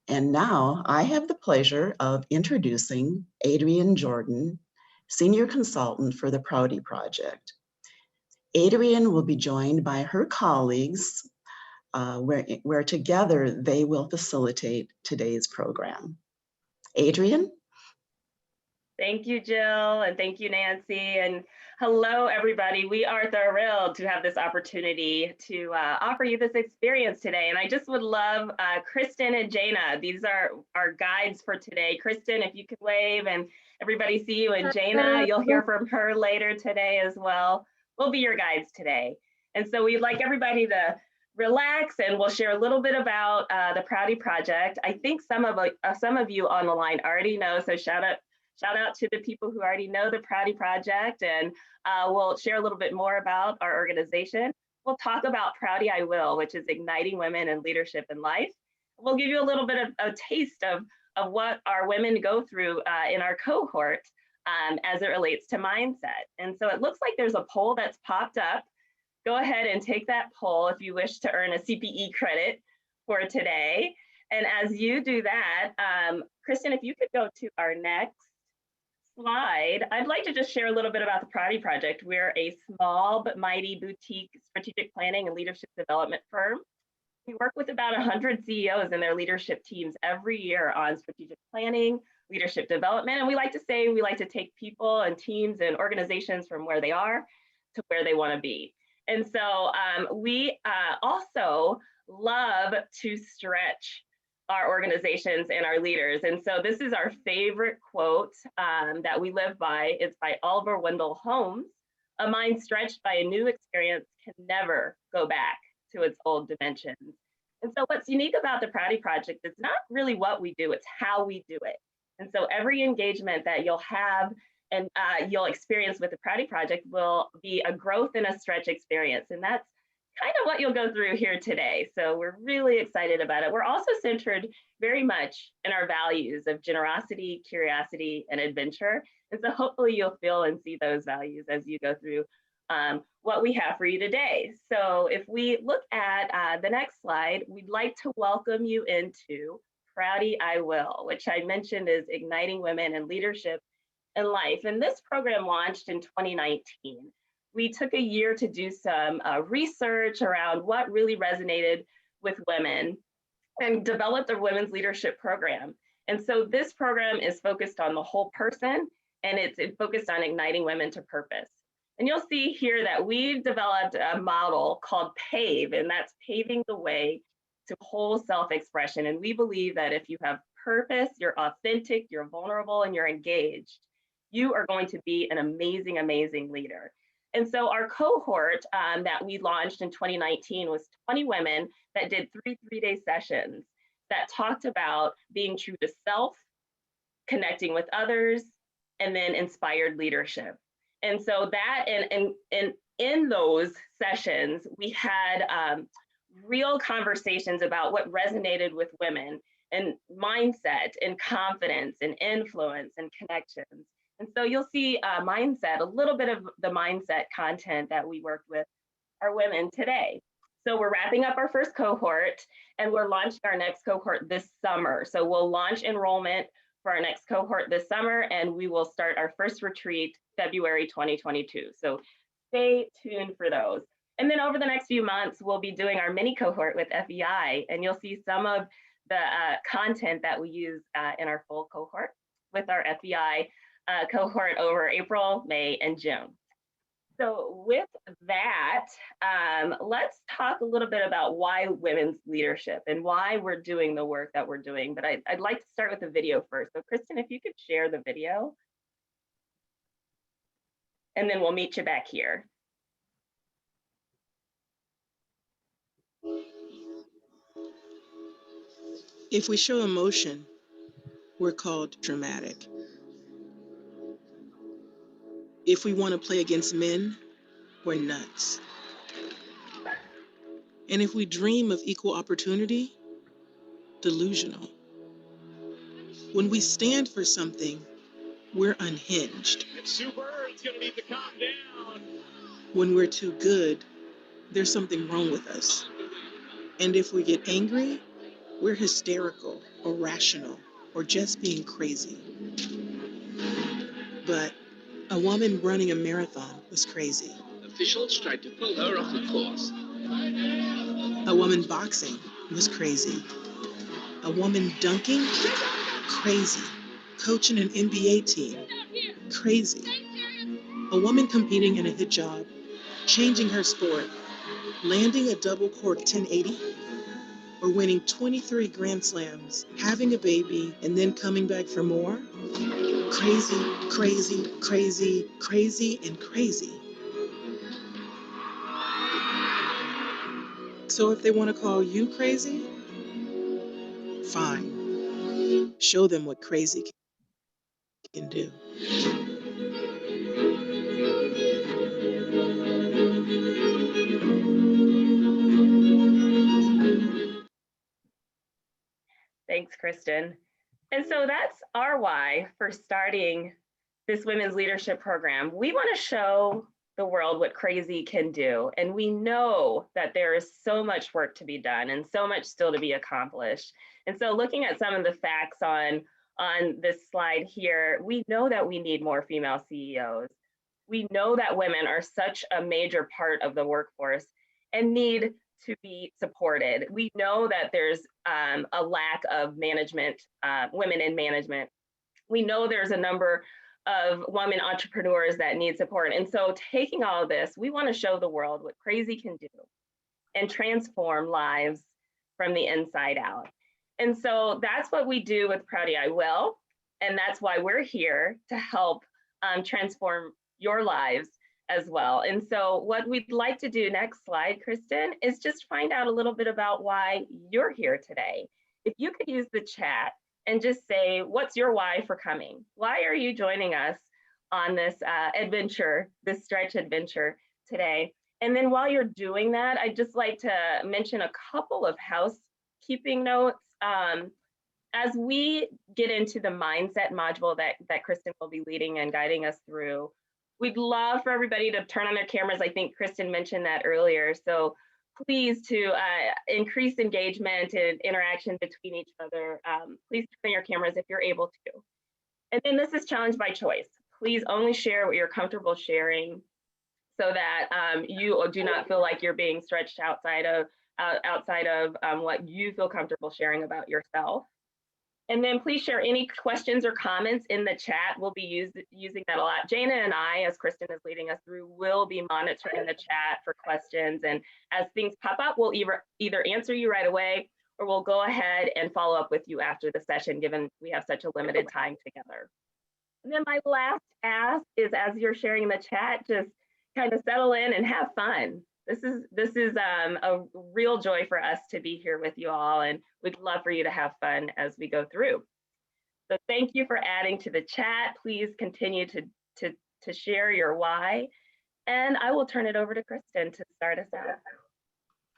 And now I have the pleasure of introducing Adrienne Jordan, Senior Consultant for the Prouty Project. Adrienne will be joined by her colleagues where together they will facilitate today's program. Adrienne? Thank you, Jill, and thank you, Nancy, and hello, everybody. We are thrilled to have this opportunity to offer you this experience today, and I just would love Kristen and Jana. These are our guides for today. Kristen, if you could wave, and everybody see you, and Jana, you'll hear from her later today as well. We'll be your guides today, and so we'd like everybody to relax, and we'll share a little bit about the Prouty Project. I think some of you on the line already know, so shout out to the people who already know the Prouty Project, and we'll share a little bit more about our organization. We'll talk about Prouty I Will, which is igniting women in leadership and life. We'll give you a little bit of a taste of what our women go through in our cohort as it relates to mindset. And so it looks like there's a poll that's popped up. Go ahead and take that poll if you wish to earn a CPE credit for today. And as you do that, Kristen, if you could go to our next slide, I'd like to just share a little bit about the Prouty Project. We're a small but mighty boutique strategic planning and leadership development firm. We work with about 100 CEOs and their leadership teams every year on strategic planning, leadership development, and we like to say we like to take people and teams and organizations from where they are to where they want to be. And so we also love to stretch our organizations and our leaders. And so this is our favorite quote that we live by. It's by Oliver Wendell Holmes. A mind stretched by a new experience can never go back to its old dimensions. And so what's unique about the Prouty Project is not really what we do, it's how we do it. And so every engagement that you'll have and you'll experience with the Prouty Project will be a growth and a stretch experience. And that's kind of what you'll go through here today. So we're really excited about it. We're also centered very much in our values of generosity, curiosity, and adventure. And so hopefully you'll feel and see those values as you go through what we have for you today. So if we look at the next slide, we'd like to welcome you into Prouty I Will, which I mentioned is igniting women in leadership and life. And this program launched in 2019. We took a year to do some research around what really resonated with women and developed a women's leadership program. And so this program is focused on the whole person, and it's focused on igniting women to purpose. And you'll see here that we've developed a model called PAVE, and that's paving the way to whole self-expression. And we believe that if you have purpose, you're authentic, you're vulnerable, and you're engaged, you are going to be an amazing, amazing leader. And so our cohort that we launched in 2019 was 20 women that did three-day sessions that talked about being true to self, connecting with others, and then inspired leadership. And so that, and in those sessions, we had real conversations about what resonated with women and mindset and confidence and influence and connections. And so you'll see mindset, a little bit of the mindset content that we worked with our women today. So we're wrapping up our first cohort and we're launching our next cohort this summer. So we'll launch enrollment for our next cohort this summer and we will start our first retreat February 2022. So stay tuned for those. And then over the next few months, we'll be doing our mini cohort with FEI and you'll see some of the content that we use in our full cohort with our FEI cohort over April, May, and June. So with that, let's talk a little bit about why women's leadership and why we're doing the work that we're doing. But I'd like to start with the video first. So Kristen, if you could share the video. And then we'll meet you back here. If we show emotion, we're called dramatic. If we want to play against men, we're nuts. And if we dream of equal opportunity, delusional. When we stand for something, we're unhinged. It's super, it's gonna need to calm down. When we're too good, there's something wrong with us. And if we get angry, We're hysterical or rational or just being crazy. But a woman running a marathon was crazy. Officials tried to pull her off the course. A woman boxing was crazy. A woman dunking? Crazy. Coaching an NBA team? Crazy. A woman competing in a hijab, changing her sport, landing a double cork 1080, or winning 23 Grand Slams, having a baby, and then coming back for more? Crazy, crazy, crazy, crazy, and crazy. So if they want to call you crazy, fine. Show them what crazy can do. Thanks, Kristen. And so that's our why for starting this women's leadership program. We want to show the world what crazy can do. And we know that there is so much work to be done and so much still to be accomplished. And so looking at some of the facts on this slide here, we know that we need more female CEOs. We know that women are such a major part of the workforce and need to be supported. We know that there's a lack of management, women in management. We know there's a number of women entrepreneurs that need support. And so taking all of this, we want to show the world what crazy can do and transform lives from the inside out. And so that's what we do with Prouty I Will. And that's why we're here to help transform your lives as well. And so what we'd like to do, next slide, Kristen, is just find out a little bit about why you're here today. If you could use the chat and just say, what's your why for coming? Why are you joining us on this adventure, this stretch adventure today? And then while you're doing that, I'd just like to mention a couple of housekeeping notes. As we get into the mindset module that Kristen will be leading and guiding us through, we'd love for everybody to turn on their cameras. I think Kristen mentioned that earlier. So please, to increase engagement and interaction between each other, please turn on your cameras if you're able to. And then this is challenge by choice. Please only share what you're comfortable sharing so that you do not feel like you're being stretched outside of what you feel comfortable sharing about yourself. And then please share any questions or comments in the chat. We'll be using that a lot. Jana and I, as Kristen is leading us through, will be monitoring the chat for questions. And as things pop up, we'll either answer you right away, or we'll go ahead and follow up with you after the session, given we have such a limited time together. And then my last ask is, as you're sharing the chat, just kind of settle in and have fun. This is a real joy for us to be here with you all, and we'd love for you to have fun as we go through. So thank you for adding to the chat. Please continue to share your why, and I will turn it over to Kristen to start us out.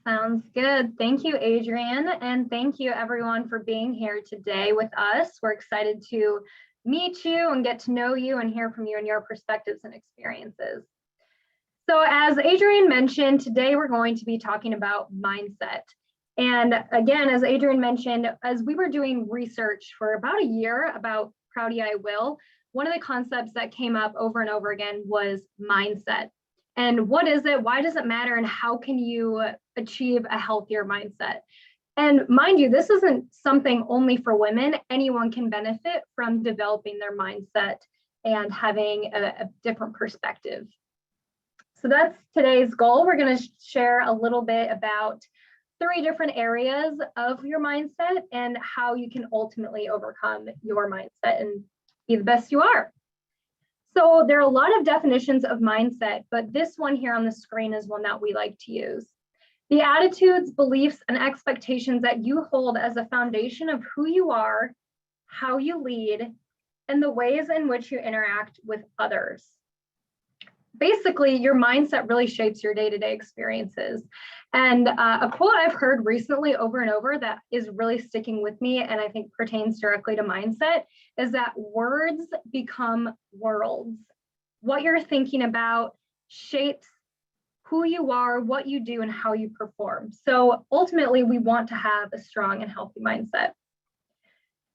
Sounds good. Thank you, Adrienne, and thank you everyone for being here today with us. We're excited to meet you and get to know you and hear from you and your perspectives and experiences. So as Adrienne mentioned, today we're going to be talking about mindset. And again, as Adrienne mentioned, as we were doing research for about a year about Prouty I Will, one of the concepts that came up over and over again was mindset. And what is it? Why does it matter? And how can you achieve a healthier mindset? And mind you, this isn't something only for women. Anyone can benefit from developing their mindset and having a different perspective. So that's today's goal. We're going to share a little bit about 3 different areas of your mindset and how you can ultimately overcome your mindset and be the best you are. So there are a lot of definitions of mindset, but this one here on the screen is one that we like to use. The attitudes, beliefs, and expectations that you hold as a foundation of who you are, how you lead, and the ways in which you interact with others. Basically, your mindset really shapes your day-to-day experiences. And a quote I've heard recently over and over that is really sticking with me, and I think pertains directly to mindset, is that words become worlds. What you're thinking about shapes who you are, what you do, and how you perform. So ultimately, we want to have a strong and healthy mindset.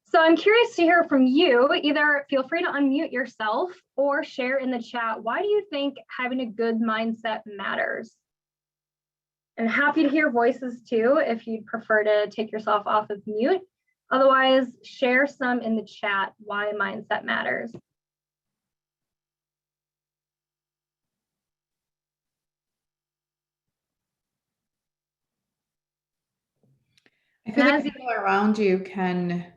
So I'm curious to hear from you. Either feel free to unmute yourself or share in the chat, why do you think having a good mindset matters? And happy to hear voices too, if you'd prefer to take yourself off of mute. Otherwise, share some in the chat why mindset matters. I feel like As you- people around you can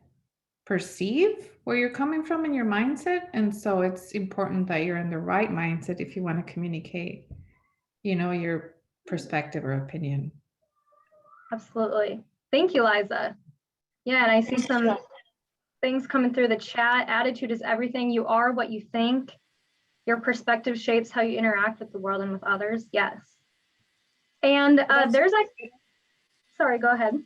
perceive where you're coming from in your mindset. And so it's important that you're in the right mindset if you want to communicate, your perspective or opinion. Absolutely. Thank you, Liza. Yeah, and I see some things coming through the chat. Attitude is everything. You are what you think. Your perspective shapes how you interact with the world and with others. Yes. And there's sorry, go ahead.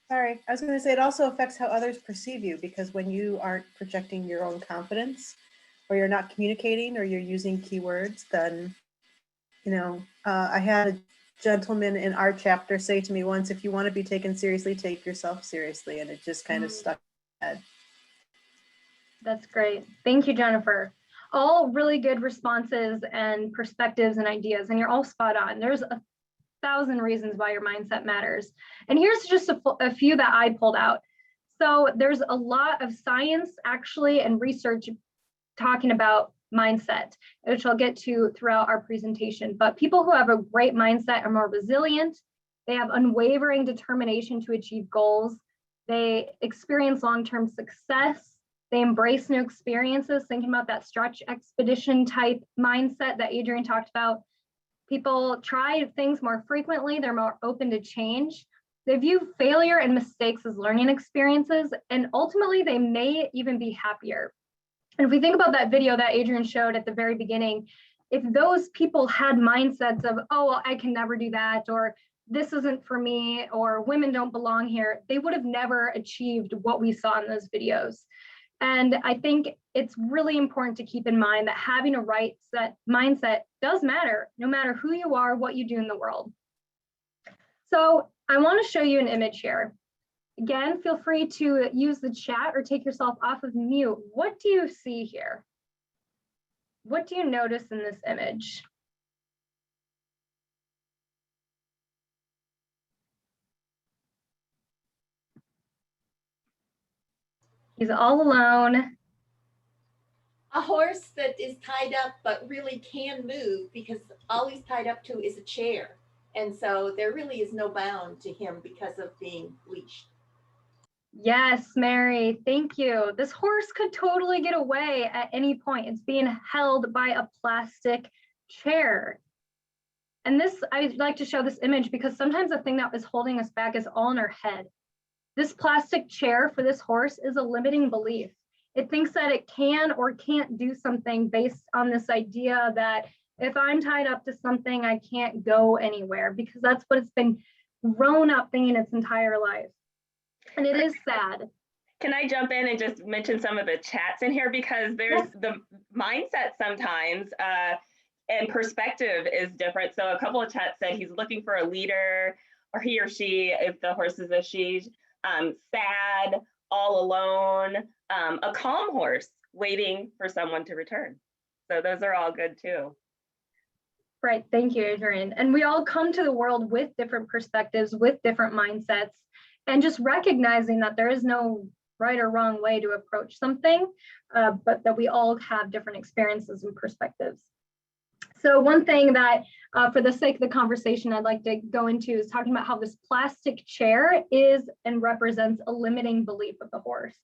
Sorry, I was going to say it also affects how others perceive you, because when you aren't projecting your own confidence, or you're not communicating, or you're using keywords, then, I had a gentleman in our chapter say to me once, if you want to be taken seriously, take yourself seriously. And it just kind of stuck in my head. That's great. Thank you, Jennifer. All really good responses and perspectives and ideas, and you're all spot on. There's 1,000 reasons why your mindset matters. And here's just a few that I pulled out. So there's a lot of science actually and research talking about mindset, which I'll get to throughout our presentation. But people who have a great mindset are more resilient. They have unwavering determination to achieve goals. They experience long-term success. They embrace new experiences, thinking about that stretch expedition type mindset that Adrian talked about. People try things more frequently. They're more open to change. They view failure and mistakes as learning experiences, and ultimately they may even be happier. And if we think about that video that Adrian showed at the very beginning, if those people had mindsets of, oh, well, I can never do that, or this isn't for me, or women don't belong here, they would have never achieved what we saw in those videos. And I think it's really important to keep in mind that having a right mindset does matter, no matter who you are, what you do in the world. So I want to show you an image here. Again, feel free to use the chat or take yourself off of mute. What do you see here? What do you notice in this image? He's all alone. A horse that is tied up but really can move, because all he's tied up to is a chair. And so there really is no bound to him because of being leashed. Yes, Mary, thank you. This horse could totally get away at any point. It's being held by a plastic chair. And this, I'd like to show this image because sometimes the thing that is holding us back is all in our head. This plastic chair for this horse is a limiting belief. It thinks that it can or can't do something based on this idea that if I'm tied up to something, I can't go anywhere, because that's what it's been grown up thinking its entire life. And it is sad. Can I jump in and just mention some of the chats in here, because there's the mindset sometimes and perspective is different. So a couple of chats said he's looking for a leader, or he or she, if the horse is a she, sad, all alone, a calm horse waiting for someone to return. So those are all good too. Right, thank you, Adrian. And we all come to the world with different perspectives, with different mindsets, and just recognizing that there is no right or wrong way to approach something, but that we all have different experiences and perspectives. So one thing that, for the sake of the conversation, I'd like to go into is talking about how this plastic chair is and represents a limiting belief of the horse.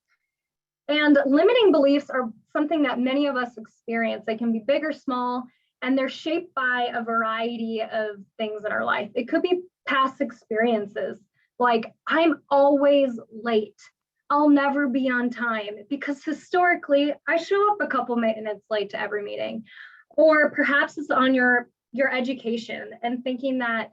And limiting beliefs are something that many of us experience. They can be big or small, and they're shaped by a variety of things in our life. It could be past experiences, like I'm always late. I'll never be on time, because historically I show up a couple minutes late to every meeting. Or perhaps it's on your education and thinking that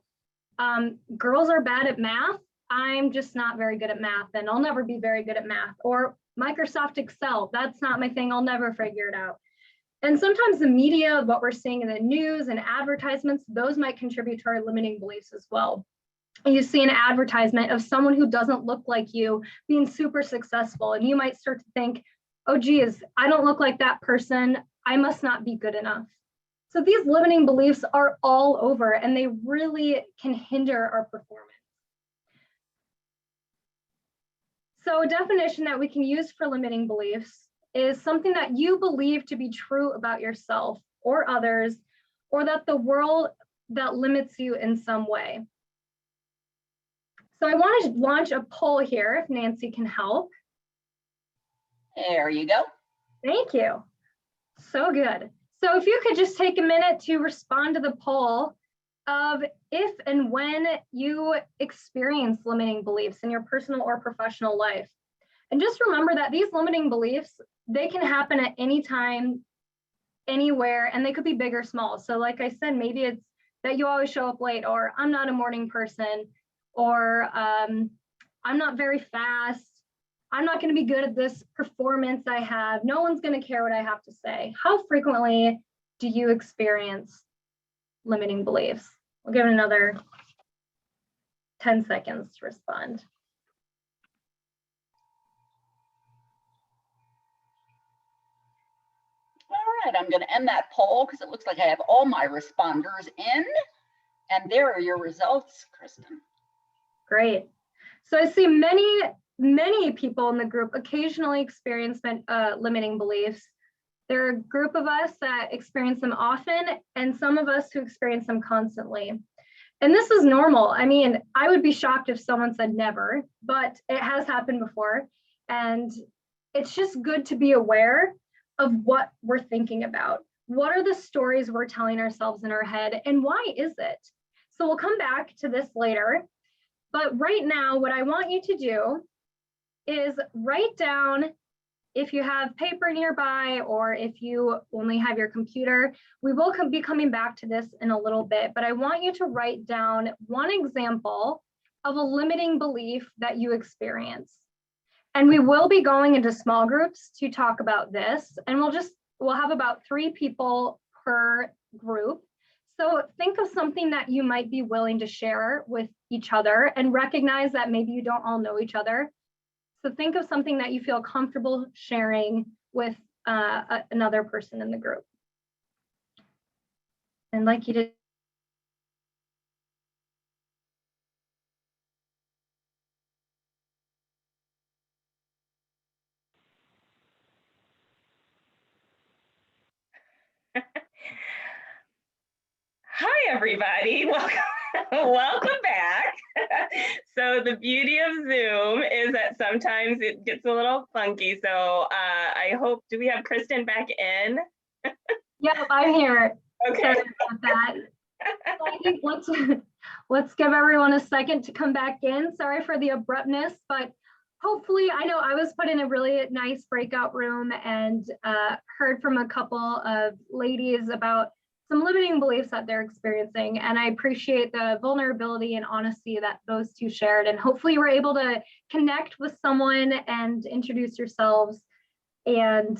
girls are bad at math. I'm just not very good at math, and I'll never be very good at math. Or Microsoft Excel, that's not my thing. I'll never figure it out. And sometimes the media, what we're seeing in the news and advertisements, those might contribute to our limiting beliefs as well. You see an advertisement of someone who doesn't look like you being super successful, and you might start to think, oh geez, I don't look like that person, I must not be good enough. So these limiting beliefs are all over, and they really can hinder our performance. So a definition that we can use for limiting beliefs is something that you believe to be true about yourself or others, or that the world that limits you in some way. So I want to launch a poll here, if Nancy can help. There you go. Thank you. So good. So if you could just take a minute to respond to the poll of if and when you experience limiting beliefs in your personal or professional life. And just remember that these limiting beliefs, they can happen at any time, anywhere, and they could be big or small. So like I said, maybe it's that you always show up late, or I'm not a morning person, or I'm not very fast. I'm not going to be good at this performance I have. No one's going to care what I have to say. How frequently do you experience limiting beliefs? We'll give it another 10 seconds to respond. All right, I'm going to end that poll because it looks like I have all my responders in. And there are your results, Kristen. Great. So I see many people in the group occasionally experience limiting beliefs. There are a group of us that experience them often, and some of us who experience them constantly. And this is normal. I mean, I would be shocked if someone said never, but it has happened before. And it's just good to be aware of what we're thinking about. What are the stories we're telling ourselves in our head, and why is it? So we'll come back to this later. But right now, what I want you to do is write down, if you have paper nearby or if you only have your computer, we will be coming back to this in a little bit, but I want you to write down one example of a limiting belief that you experience. And we will be going into small groups to talk about this, and we'll have about 3 people per group. So think of something that you might be willing to share with each other, and recognize that maybe you don't all know each other. So think of something that you feel comfortable sharing with another person in the group. And like you did. Hi, everybody. Welcome back. So the beauty of Zoom is that sometimes it gets a little funky. So I hope, do we have Kristen back in? Yep, I'm here. Okay. Sorry about that. So I think let's give everyone a second to come back in. Sorry for the abruptness, but hopefully, I know I was put in a really nice breakout room and heard from a couple of ladies about some limiting beliefs that they're experiencing. And I appreciate the vulnerability and honesty that those two shared. And hopefully you were able to connect with someone and introduce yourselves and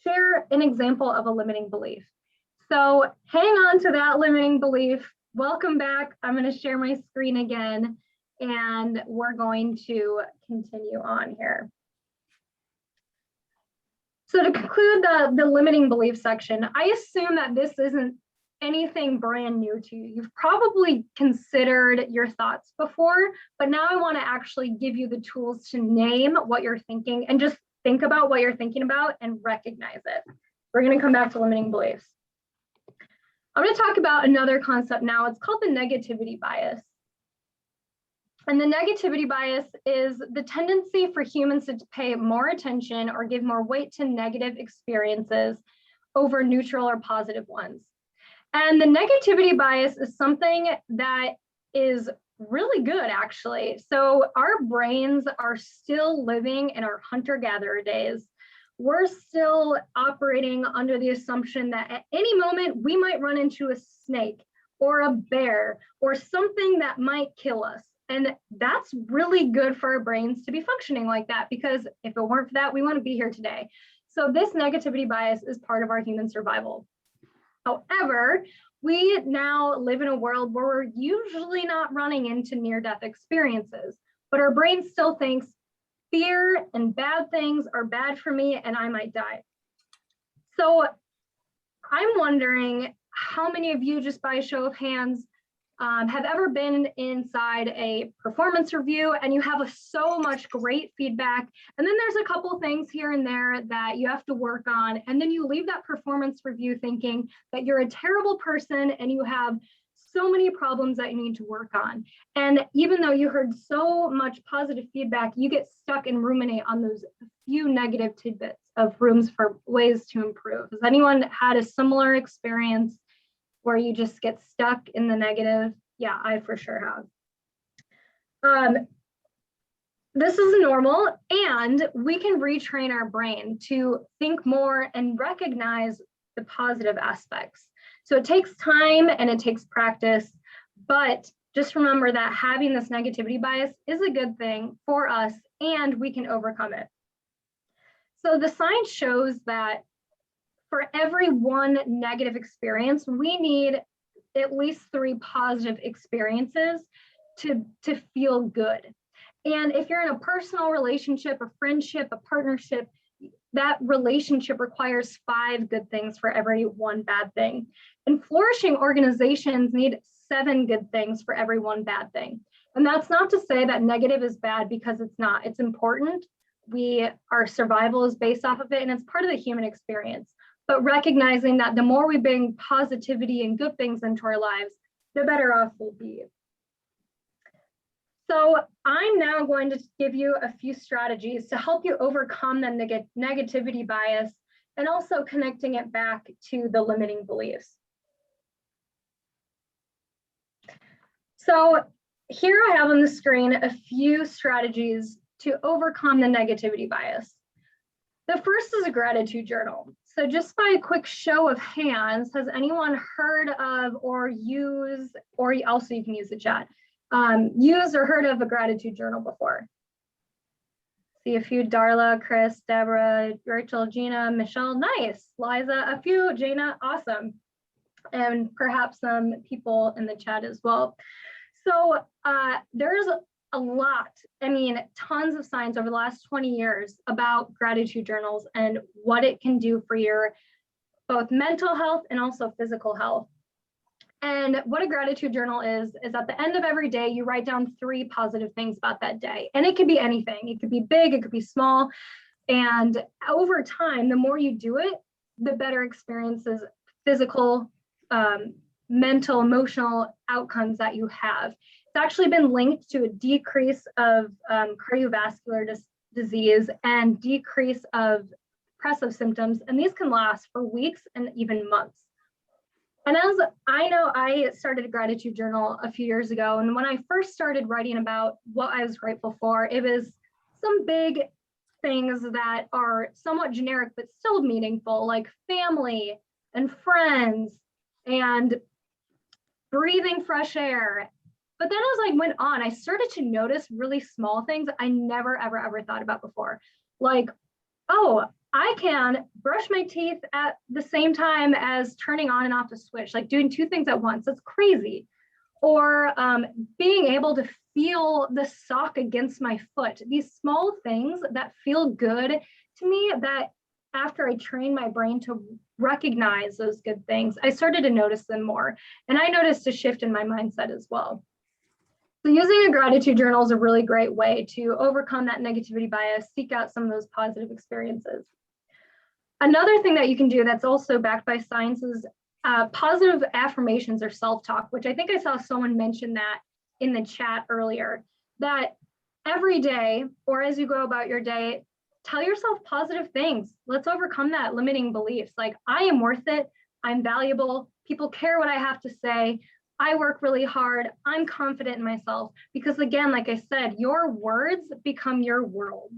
share an example of a limiting belief. So hang on to that limiting belief. Welcome back. I'm going to share my screen again, and we're going to continue on here. So to conclude the limiting belief section, I assume that this isn't anything brand new to you. You've probably considered your thoughts before, but now I want to actually give you the tools to name what you're thinking and just think about what you're thinking about and recognize it. We're going to come back to limiting beliefs. I'm going to talk about another concept now. It's called the negativity bias. And the negativity bias is the tendency for humans to pay more attention or give more weight to negative experiences over neutral or positive ones. And the negativity bias is something that is really good, actually. So our brains are still living in our hunter-gatherer days. We're still operating under the assumption that at any moment we might run into a snake or a bear or something that might kill us. And that's really good for our brains to be functioning like that, because if it weren't for that, we wouldn't be here today. So this negativity bias is part of our human survival. However, we now live in a world where we're usually not running into near-death experiences, but our brain still thinks fear and bad things are bad for me and I might die. So I'm wondering how many of you, just by a show of hands, have ever been inside a performance review and you have so much great feedback, and then there's a couple things here and there that you have to work on, and then you leave that performance review thinking that you're a terrible person and you have so many problems that you need to work on. And even though you heard so much positive feedback, you get stuck and ruminate on those few negative tidbits of rooms for ways to improve. Has anyone had a similar experience where you just get stuck in the negative? Yeah, I for sure have. This is normal, and we can retrain our brain to think more and recognize the positive aspects. So it takes time and it takes practice, but just remember that having this negativity bias is a good thing for us and we can overcome it. So the science shows that for every one negative experience, we need at least 3 positive experiences to feel good. And if you're in a personal relationship, a friendship, a partnership, that relationship requires 5 good things for every 1 bad thing. And flourishing organizations need 7 good things for every 1 bad thing. And that's not to say that negative is bad, because it's not. It's important. Our survival is based off of it, and it's part of the human experience. But recognizing that the more we bring positivity and good things into our lives, the better off we'll be. So I'm now going to give you a few strategies to help you overcome the negativity bias and also connecting it back to the limiting beliefs. So here I have on the screen a few strategies to overcome the negativity bias. The first is a gratitude journal. So just by a quick show of hands, has anyone heard of or used, or also you can use the chat, used or heard of a gratitude journal before? See a few: Darla, Chris, Deborah, Rachel, Gina, Michelle, nice. Liza, a few, Jana, awesome. And perhaps some people in the chat as well. So there's a lot, tons of science over the last 20 years about gratitude journals and what it can do for your both mental health and also physical health. And what a gratitude journal is at the end of every day, you write down 3 positive things about that day. And it could be anything. It could be big, it could be small. And over time, the more you do it, the better experiences, physical, mental, emotional outcomes that you have. It's actually been linked to a decrease of cardiovascular disease and decrease of depressive symptoms. And these can last for weeks and even months. And as I know, I started a gratitude journal a few years ago. And when I first started writing about what I was grateful for, it was some big things that are somewhat generic, but still meaningful, like family and friends and breathing fresh air. But then as I went on, I started to notice really small things I never, ever thought about before. Like, oh, I can brush my teeth at the same time as turning on and off the switch, like doing 2 things at once. That's crazy. Or being able to feel the sock against my foot. These small things that feel good to me, that after I train my brain to recognize those good things, I started to notice them more. And I noticed a shift in my mindset as well. So using a gratitude journal is a really great way to overcome that negativity bias, seek out some of those positive experiences. Another thing that you can do that's also backed by science is positive affirmations or self-talk, which I think I saw someone mention that in the chat earlier, that every day or as you go about your day, tell yourself positive things. Let's overcome that limiting beliefs. Like, I am worth it. I'm valuable. People care what I have to say. I work really hard. I'm confident in myself. Because again, like I said, your words become your worlds.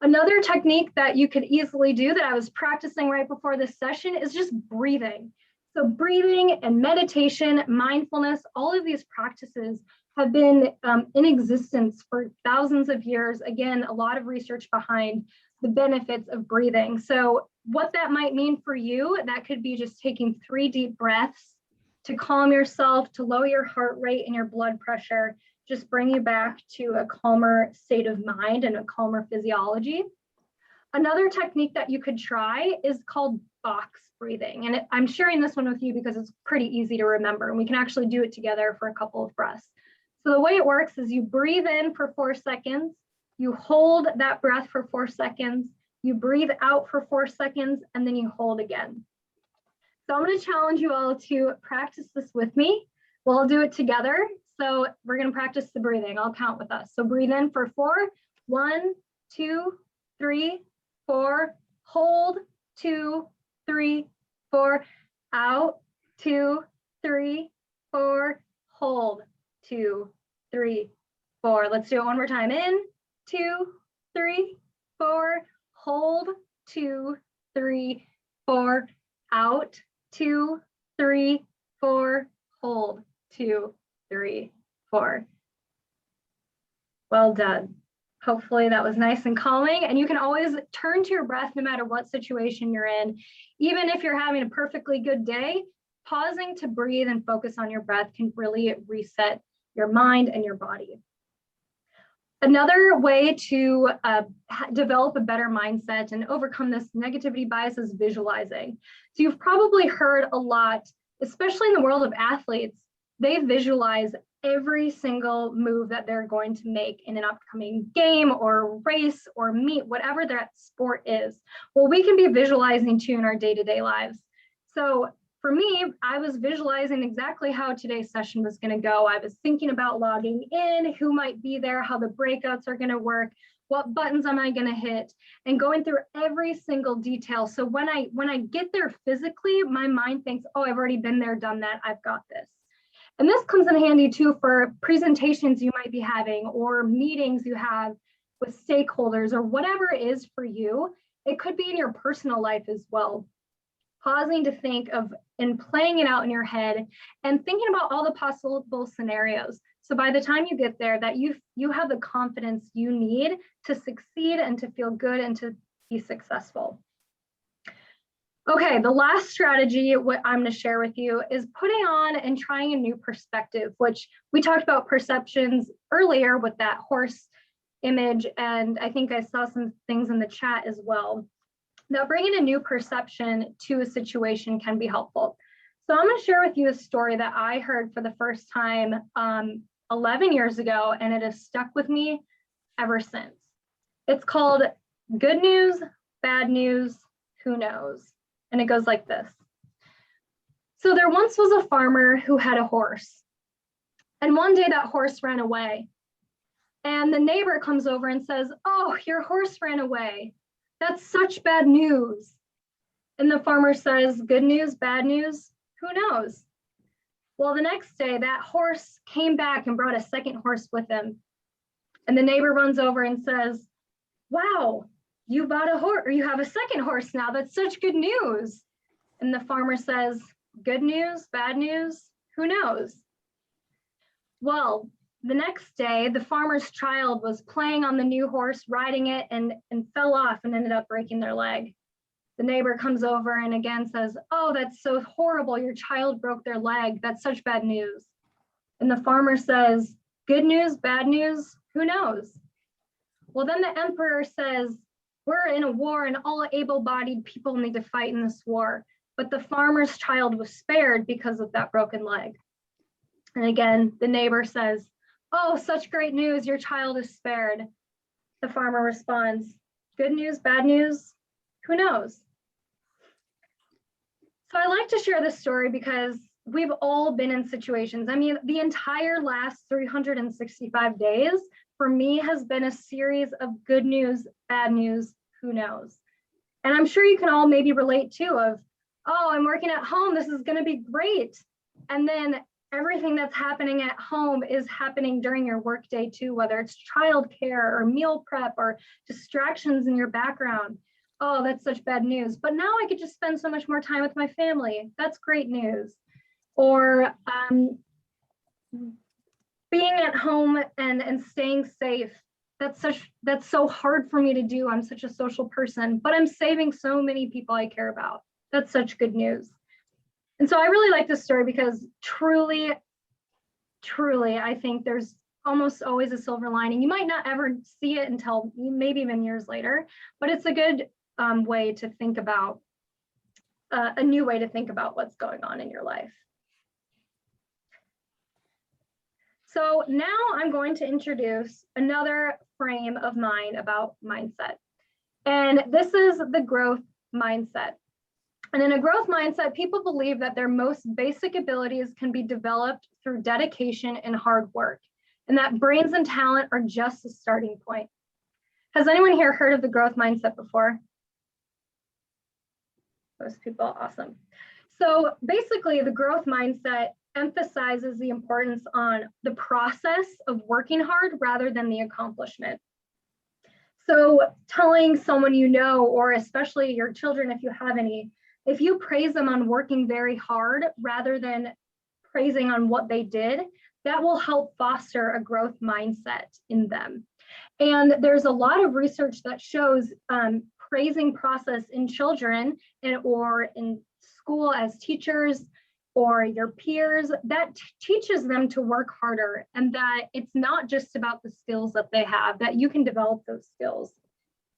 Another technique that you could easily do that I was practicing right before this session is just breathing. So breathing and meditation, mindfulness, all of these practices have been in existence for thousands of years. Again, a lot of research behind the benefits of breathing. So what that might mean for you, that could be just taking 3 deep breaths to calm yourself, to lower your heart rate and your blood pressure, just bring you back to a calmer state of mind and a calmer physiology. Another technique that you could try is called box breathing. And I'm sharing this one with you because it's pretty easy to remember, and we can actually do it together for a couple of breaths. So the way it works is you breathe in for 4 seconds, you hold that breath for 4 seconds, you breathe out for 4 seconds, and then you hold again. So I'm going to challenge you all to practice this with me. We'll do it together. So we're going to practice the breathing. I'll count with us. So breathe in for 4. 1, 2, 3, 4. Hold. 2, 3, 4. Out. 2, 3, 4. Hold. 2, 3, 4. Let's do it one more time. In. 2, 3, 4. Hold. 2, 3, 4. Out. 2, 3, 4. Hold. 2, 3, 4. Well done. Hopefully that was nice and calming. And you can always turn to your breath no matter what situation you're in. Even if you're having a perfectly good day, pausing to breathe and focus on your breath can really reset your mind and your body. Another way to develop a better mindset and overcome this negativity bias is visualizing. So you've probably heard a lot, especially in the world of athletes, they visualize every single move that they're going to make in an upcoming game or race or meet, whatever that sport is. Well, we can be visualizing too in our day-to-day lives. So for me, I was visualizing exactly how today's session was going to go. I was thinking about logging in, who might be there, how the breakouts are going to work, what buttons am I going to hit, and going through every single detail. So when I get there physically, my mind thinks, oh, I've already been there, done that, I've got this. And this comes in handy too for presentations you might be having or meetings you have with stakeholders or whatever it is for you. It could be in your personal life as well. Pausing to think of and playing it out in your head and thinking about all the possible scenarios. So by the time you get there, that you have the confidence you need to succeed and to feel good and to be successful. Okay, the last strategy, what I'm going to share with you is putting on and trying a new perspective, which we talked about perceptions earlier with that horse image, and I think I saw some things in the chat as well. Now, bringing a new perception to a situation can be helpful. So I'm going to share with you a story that I heard for the first time 11 years ago, and it has stuck with me ever since. It's called Good News, Bad News, Who Knows? And it goes like this. So there once was a farmer who had a horse. And one day that horse ran away. And the neighbor comes over and says, oh, your horse ran away. That's such bad news. And the farmer says, good news, bad news, who knows? Well, the next day that horse came back and brought a second horse with him. And the neighbor runs over and says, wow, you bought a horse, or you have a second horse now. That's such good news. And the farmer says, good news, bad news, who knows? Well, the next day, the farmer's child was playing on the new horse, riding it, and fell off and ended up breaking their leg. The neighbor comes over and again says, oh, that's so horrible. Your child broke their leg. That's such bad news. And the farmer says, good news, bad news, who knows? Well, then the emperor says, we're in a war and all able-bodied people need to fight in this war. But the farmer's child was spared because of that broken leg. And again, the neighbor says, oh, such great news, your child is spared. The farmer responds, good news, bad news, who knows? So I like to share this story because we've all been in situations. I mean, the entire last 365 days for me has been a series of good news, bad news, who knows? And I'm sure you can all maybe relate too of, oh, I'm working at home, this is gonna be great. And then everything that's happening at home is happening during your workday too, whether it's childcare or meal prep or distractions in your background. Oh, that's such bad news. But now I could just spend so much more time with my family. That's great news. Or being at home and staying safe, that's so hard for me to do. I'm such a social person, but I'm saving so many people I care about. That's such good news. And so I really like this story because truly, I think there's almost always a silver lining. You might not ever see it until maybe even years later, but it's a good way to think about, a new way to think about what's going on in your life. So now I'm going to introduce another frame of mind about mindset. And this is the growth mindset. And in a growth mindset, people believe that their most basic abilities can be developed through dedication and hard work, and that brains and talent are just the starting point. Has anyone here heard of the growth mindset before? Most people, awesome. So basically, the growth mindset emphasizes the importance on the process of working hard rather than the accomplishment. So telling someone you know, or especially your children if you have any, if you praise them on working very hard rather than praising on what they did, that will help foster a growth mindset in them. And there's a lot of research that shows praising process in children or in school as teachers or your peers, that teaches them to work harder, and that it's not just about the skills that they have, that you can develop those skills.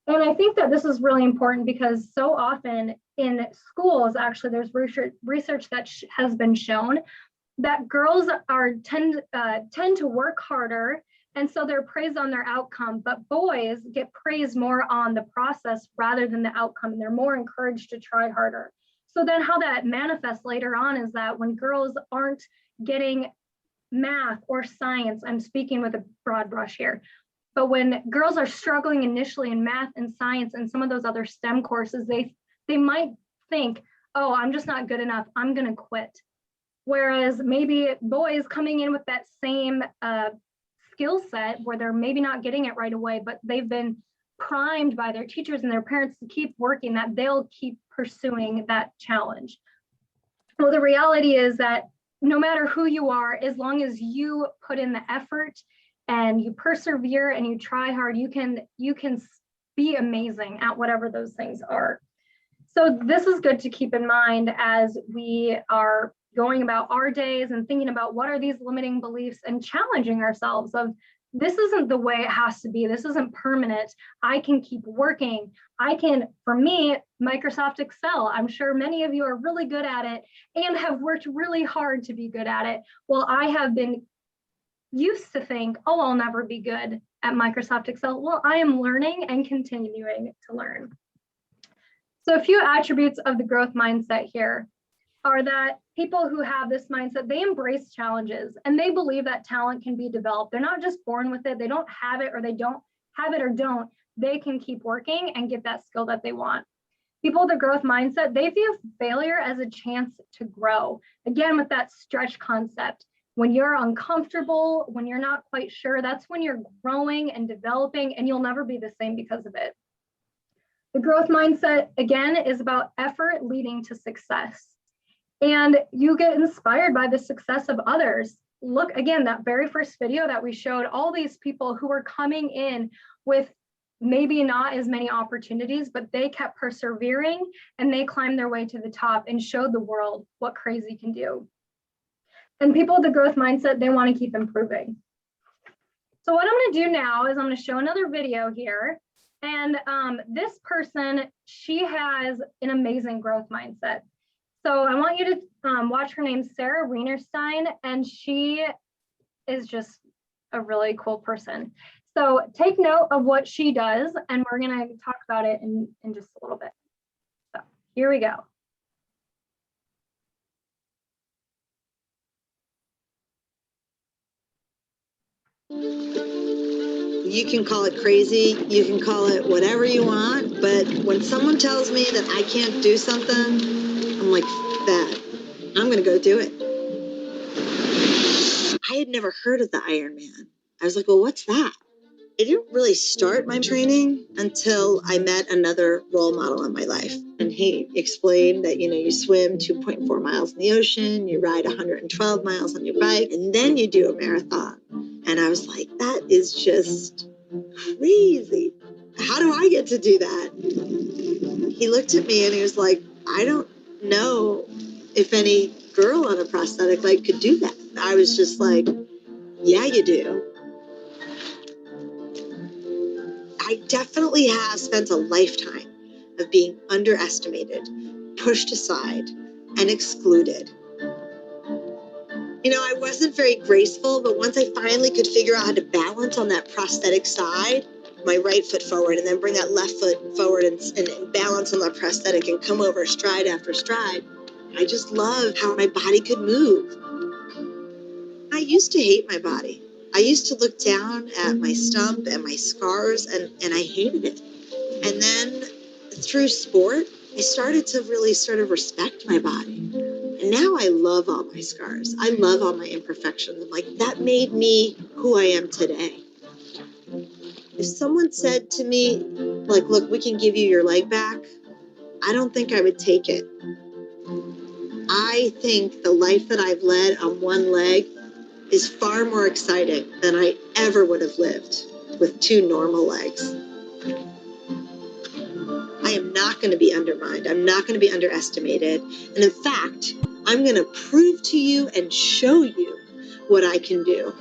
And I think that this is really important because so often in schools, actually, there's research that has been shown that girls tend to work harder, and so they're praised on their outcome, but boys get praised more on the process rather than the outcome, and they're more encouraged to try harder. So then how that manifests later on is that when girls aren't getting math or science, I'm speaking with a broad brush here, but when girls are struggling initially in math and science and some of those other STEM courses, they might think, oh, I'm just not good enough, I'm gonna quit. Whereas maybe boys coming in with that same skill set where they're maybe not getting it right away, but they've been primed by their teachers and their parents to keep working, that they'll keep pursuing that challenge. Well, the reality is that no matter who you are, as long as you put in the effort and you persevere and you try hard, you can be amazing at whatever those things are. So this is good to keep in mind as we are going about our days and thinking about what are these limiting beliefs and challenging ourselves of, this isn't the way it has to be. This isn't permanent. I can keep working. For me, Microsoft Excel, I'm sure many of you are really good at it and have worked really hard to be good at it. Well, I have been used to think, oh, I'll never be good at Microsoft Excel. Well, I am learning and continuing to learn. So a few attributes of the growth mindset here are that people who have this mindset, they embrace challenges and they believe that talent can be developed. They're not just born with it. They don't have it, or they don't have it or don't. They can keep working and get that skill that they want. People with a growth mindset, they view failure as a chance to grow. Again, with that stretch concept, when you're uncomfortable, when you're not quite sure, that's when you're growing and developing, and you'll never be the same because of it. The growth mindset, again, is about effort leading to success. And you get inspired by the success of others. Look, again, that very first video that we showed, all these people who were coming in with maybe not as many opportunities, but they kept persevering and they climbed their way to the top and showed the world what crazy can do. And people with the growth mindset, they want to keep improving. So what I'm going to do now is I'm going to show another video here. And this person, she has an amazing growth mindset. So I want you to watch. Her name's Sarah Wienerstein, and she is just a really cool person. So take note of what she does, and we're going to talk about it in just a little bit. So here we go. You can call it crazy, you can call it whatever you want, but when someone tells me that I can't do something, I'm like, that. I'm gonna go do it. I had never heard of the Iron Man. I was like, well, what's that? I didn't really start my training until I met another role model in my life. And he explained that, you swim 2.4 miles in the ocean, you ride 112 miles on your bike, and then you do a marathon. And I was like, that is just crazy. How do I get to do that? He looked at me and he was like, I don't know if any girl on a prosthetic leg could do that. I was just like, yeah, you do. I definitely have spent a lifetime of being underestimated, pushed aside, and excluded. I wasn't very graceful, but once I finally could figure out how to balance on that prosthetic side, my right foot forward, and then bring that left foot forward and balance on that prosthetic and come over stride after stride, I just loved how my body could move. I used to hate my body. I used to look down at my stump and my scars, and I hated it. And then through sport, I started to really sort of respect my body. And now I love all my scars. I love all my imperfections. I'm like, that made me who I am today. If someone said to me, like, look, we can give you your leg back, I don't think I would take it. I think the life that I've led on one leg is far more exciting than I ever would have lived with two normal legs. I am not going to be undermined. I'm not going to be underestimated. And in fact, I'm going to prove to you and show you what I can do.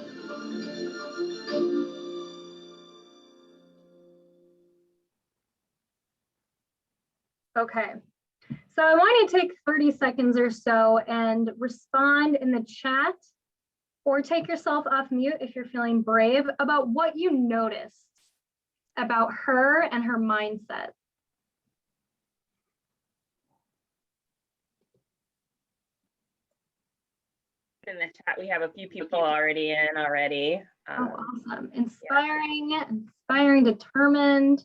Okay, so I want you to take 30 seconds or so and respond in the chat, or take yourself off mute if you're feeling brave, about what you noticed about her and her mindset. In the chat, we have a few people already in already. Oh, awesome. Inspiring, determined.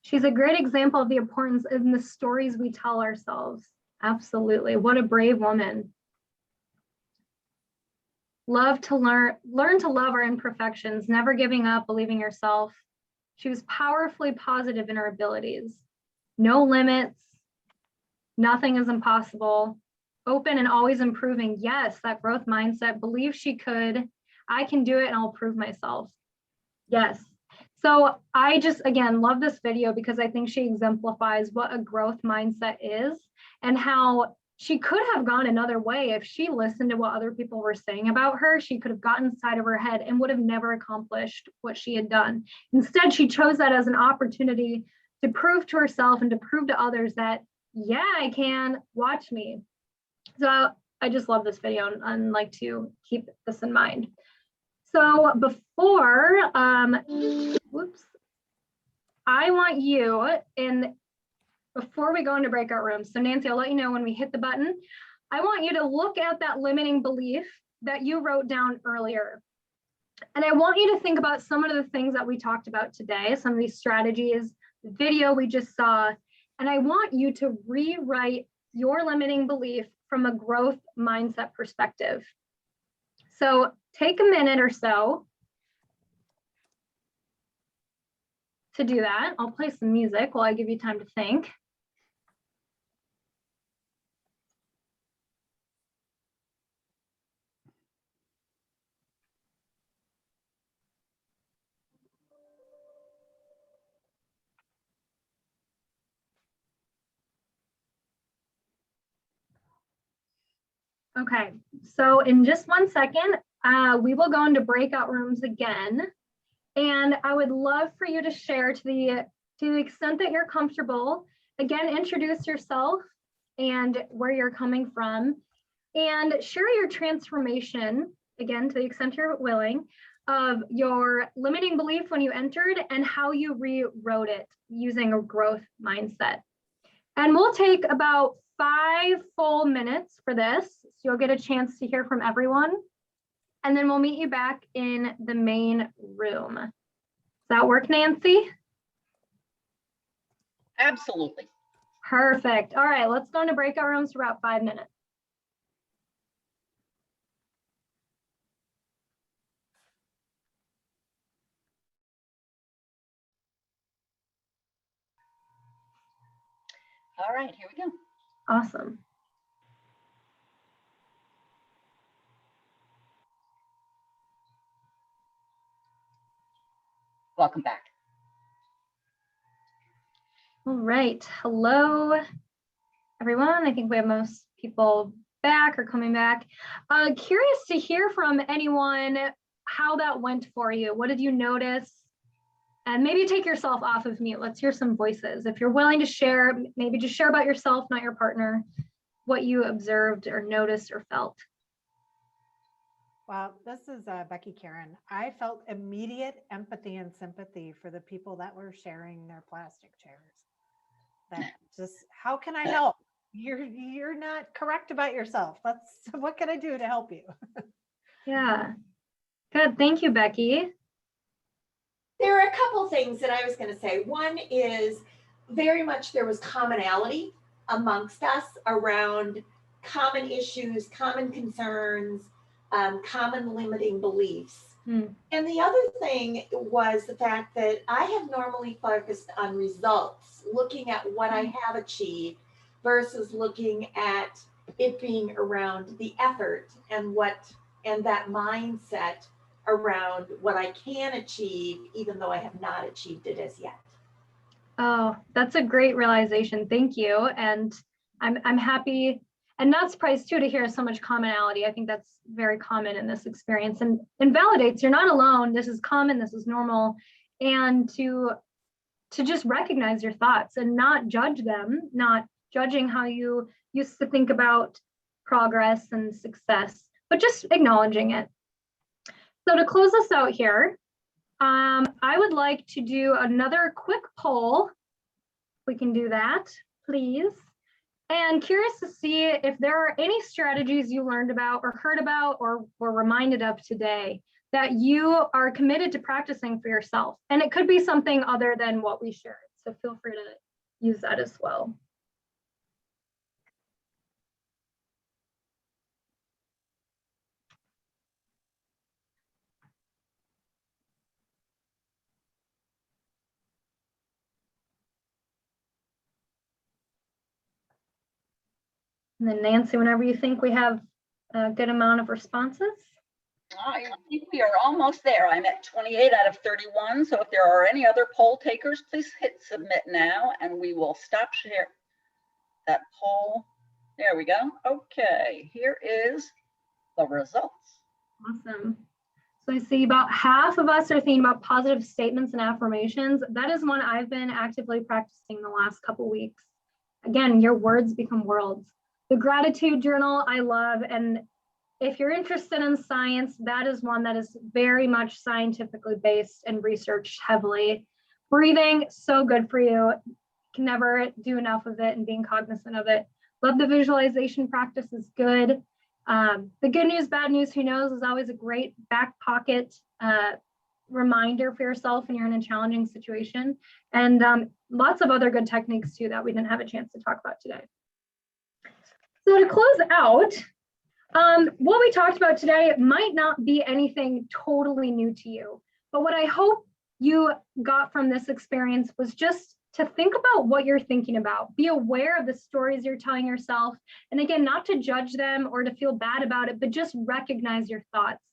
She's a great example of the importance in the stories we tell ourselves. Absolutely. What a brave woman. Love to learn to love our imperfections, never giving up, believing yourself. She was powerfully positive in her abilities. No limits. Nothing is impossible. Open and always improving. Yes, that growth mindset. Believe she could. I can do it and I'll prove myself. Yes. So I just, again, love this video because I think she exemplifies what a growth mindset is and how she could have gone another way. If she listened to what other people were saying about her, she could have gotten inside of her head and would have never accomplished what she had done. Instead, she chose that as an opportunity to prove to herself and to prove to others that, yeah, I can, watch me. So I just love this video and like to keep this in mind. So before, I want you, before we go into breakout rooms, so Nancy, I'll let you know when we hit the button. I want you to look at that limiting belief that you wrote down earlier. And I want you to think about some of the things that we talked about today, some of these strategies, the video we just saw, and I want you to rewrite your limiting belief from a growth mindset perspective. So take a minute or so to do that. I'll play some music while I give you time to think. Okay, so in just 1 second, we will go into breakout rooms again. And I would love for you to share to the extent that you're comfortable. Again, introduce yourself and where you're coming from, and share your transformation, again, to the extent you're willing, of your limiting belief when you entered and how you rewrote it using a growth mindset. And we'll take about 5 full minutes for this, so you'll get a chance to hear from everyone. And then we'll meet you back in the main room. Does that work, Nancy? Absolutely. Perfect. All right, let's go into breakout rooms for about 5 minutes. All right, here we go. Awesome. Welcome back. All right. Hello, everyone. I think we have most people back or coming back. Curious to hear from anyone how that went for you. What did you notice? And maybe take yourself off of mute. Let's hear some voices. If you're willing to share, maybe just share about yourself, not your partner, what you observed or noticed or felt. Well, this is Becky Karen. I felt immediate empathy and sympathy for the people that were sharing their plastic chairs. That just, how can I help? You're not correct about yourself. What can I do to help you? Yeah, good. Thank you, Becky. There are a couple things that I was going to say. One is very much there was commonality amongst us around common issues, common concerns, common limiting beliefs. And the other thing was the fact that I have normally focused on results, looking at what I have achieved versus looking at it being around the effort and that mindset around what I can achieve, even though I have not achieved it as yet. Oh, that's a great realization. Thank you. And I'm happy and not surprised too to hear so much commonality. I think that's very common in this experience and validates you're not alone. This is common, this is normal. And to just recognize your thoughts and not judge them, not judging how you used to think about progress and success, but just acknowledging it. So to close us out here, I would like to do another quick poll. We can do that, please. And curious to see if there are any strategies you learned about or heard about or were reminded of today that you are committed to practicing for yourself. And it could be something other than what we shared. So feel free to use that as well. And then Nancy, whenever you think we have a good amount of responses. I think we are almost there. I'm at 28 out of 31. So if there are any other poll takers, please hit submit now and we will stop share that poll. There we go. Okay, here is the results. Awesome. So I see about half of us are thinking about positive statements and affirmations. That is one I've been actively practicing the last couple of weeks. Again, your words become worlds. The gratitude journal I love, and if you're interested in science, that is one that is very much scientifically based and researched heavily. Breathing, so good for you. Can never do enough of it and being cognizant of it. Love the visualization practice is good. The good news, bad news, who knows, is always a great back pocket reminder for yourself when you're in a challenging situation. And lots of other good techniques too that we didn't have a chance to talk about today. So to close out, what we talked about today might not be anything totally new to you, but what I hope you got from this experience was just to think about what you're thinking about. Be aware of the stories you're telling yourself. And again, not to judge them or to feel bad about it, but just recognize your thoughts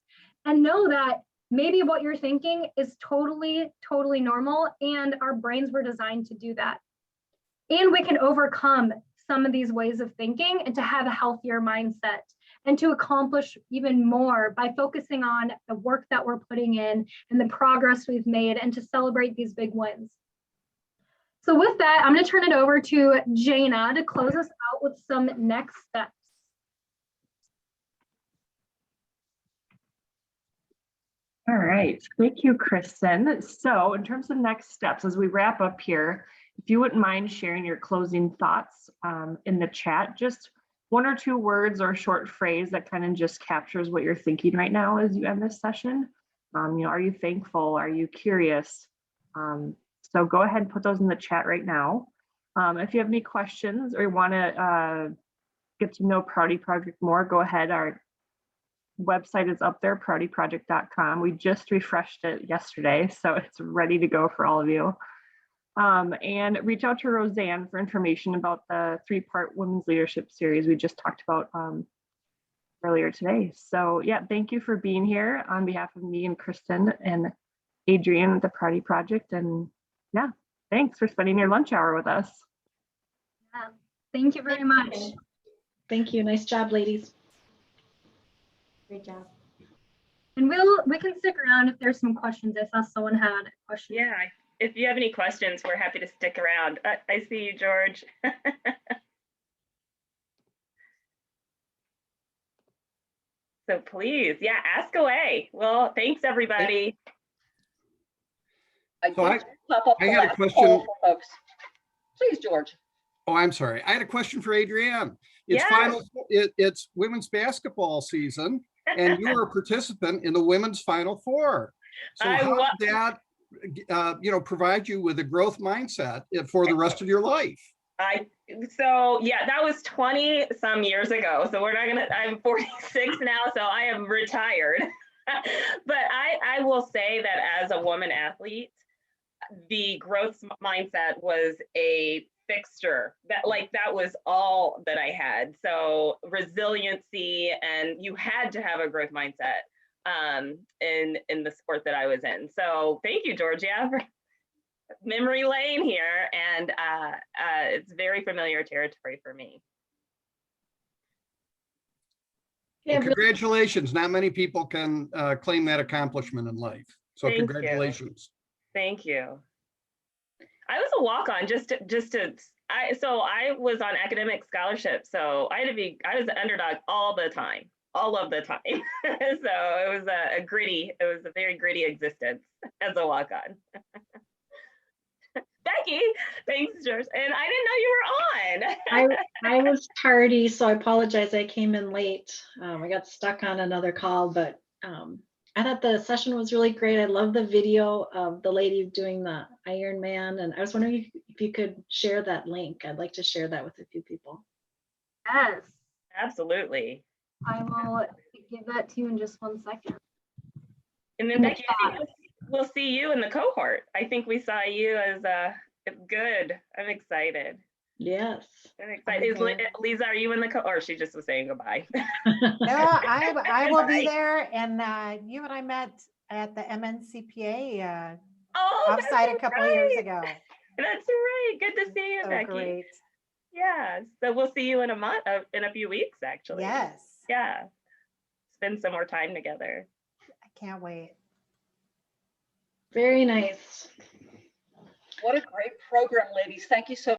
and know that maybe what you're thinking is totally, totally normal. And our brains were designed to do that. And we can overcome some of these ways of thinking and to have a healthier mindset and to accomplish even more by focusing on the work that we're putting in and the progress we've made and to celebrate these big wins. So with that, I'm going to turn it over to Jana to close us out with some next steps. All right, thank you, Kristen. So in terms of next steps, as we wrap up here, if you wouldn't mind sharing your closing thoughts in the chat, just 1 or 2 words or a short phrase that kind of just captures what you're thinking right now as you end this session. Are you thankful? Are you curious? So go ahead and put those in the chat right now. If you have any questions or you want to get to know Prouty Project more, go ahead. Our website is up there, proutyproject.com. We just refreshed it yesterday, so it's ready to go for all of you. And reach out to Roseanne for information about the 3-part Women's Leadership Series we just talked about earlier today. So yeah, thank you for being here on behalf of me and Kristen and Adrienne at the Prouty Project. And yeah, thanks for spending your lunch hour with us. Yeah, thank you very much. Thank you. Nice job, ladies. Great job. And we can stick around if there's some questions. I saw someone had a question. Yeah, if you have any questions, we're happy to stick around. I see you, George. So please, yeah, ask away. Well, thanks everybody. I had a question. Folks. Please, George. Oh, I'm sorry. I had a question for Adrienne. It's it's women's basketball season, and you are a participant in the women's Final Four. So how did that, provide you with a growth mindset for the rest of your life? So yeah, that was 20 some years ago. So I'm 46 now, so I am retired. But I will say that as a woman athlete, the growth mindset was a fixture. That was all that I had. So resiliency, and you had to have a growth mindset in the sport that I was in. So thank you, Georgia, for memory lane here, and it's very familiar territory for me. Well, congratulations. Not many people can claim that accomplishment in life. So Thank congratulations. You. Thank you. I was a walk-on so I was on academic scholarship. So I was an underdog all of the time. So it was a very gritty existence as a walk-on. Becky, thanks, George. And I didn't know you were on. I was tardy, so I apologize. I came in late. I got stuck on another call, but I thought the session was really great. I love the video of the lady doing the Iron Man, and I was wondering if you could share that link. I'd like to share that with a few people. Yes, absolutely. I will give that to you in just 1 second. And then Becky, we'll see you in the cohort. I think we saw you as good. I'm excited. Yes. I'm excited. Okay. Lisa, are you in the cohort? Or she just was saying goodbye. No, I will be there. And you and I met at the MNCPA offsite a couple of years ago. That's right. Good to see you, So Becky. great. Yeah. So we'll see you in a few weeks, actually. Yes. Yeah. Spend some more time together. I can't wait. Very nice. What a great program, ladies. Thank you so